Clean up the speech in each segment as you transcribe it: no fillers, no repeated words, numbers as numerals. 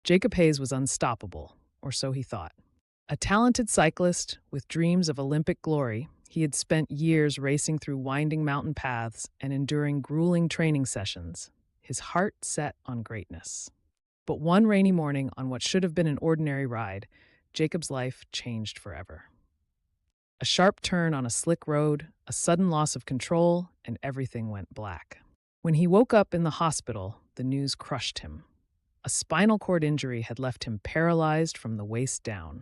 Jacob Hayes was unstoppable, or so he thought. A talented cyclist with dreams of Olympic glory, he had spent years racing through winding mountain paths and enduring grueling training sessions, his heart set on greatness. But one rainy morning, on what should have been an ordinary ride, Jacob's life changed forever. A sharp turn on a slick road, a sudden loss of control, and everything went black. When he woke up in the hospital, the news crushed him. A spinal cord injury had left him paralyzed from the waist down.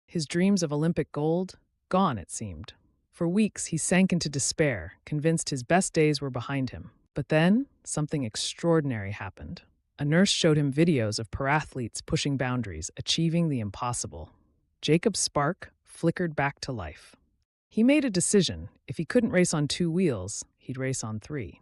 His dreams of Olympic gold, gone it seemed. For weeks he sank into despair, convinced his best days were behind him. But then, something extraordinary happened. A nurse showed him videos of parathletes pushing boundaries, achieving the impossible. Jacob's spark flickered back to life. He made a decision. If he couldn't race on two wheels, he'd race on three.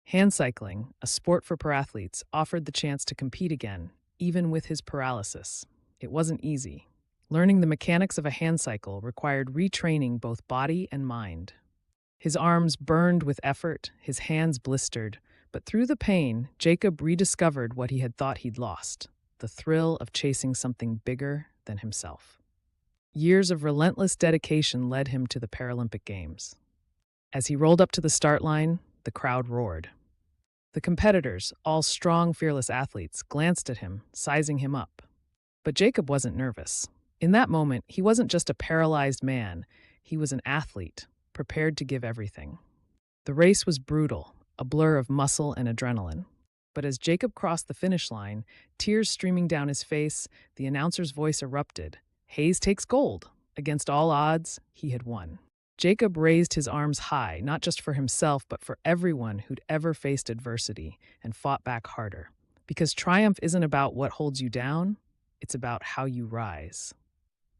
Hand cycling, a sport for parathletes, offered the chance to compete again, even with his paralysis. It wasn't easy. Learning the mechanics of a hand cycle required retraining both body and mind. His arms burned with effort, his hands blistered, but through the pain, Jacob rediscovered what he had thought he'd lost, the thrill of chasing something bigger than himself. Years of relentless dedication led him to the Paralympic Games. As he rolled up to the start line, the crowd roared. The competitors, all strong, fearless athletes, glanced at him, sizing him up. But Jacob wasn't nervous. In that moment, he wasn't just a paralyzed man, he was an athlete, prepared to give everything. The race was brutal, a blur of muscle and adrenaline. But as Jacob crossed the finish line, tears streaming down his face, the announcer's voice erupted. Hayes takes gold. Against all odds, he had won. Jacob raised his arms high, not just for himself, but for everyone who'd ever faced adversity and fought back harder. Because triumph isn't about what holds you down, it's about how you rise.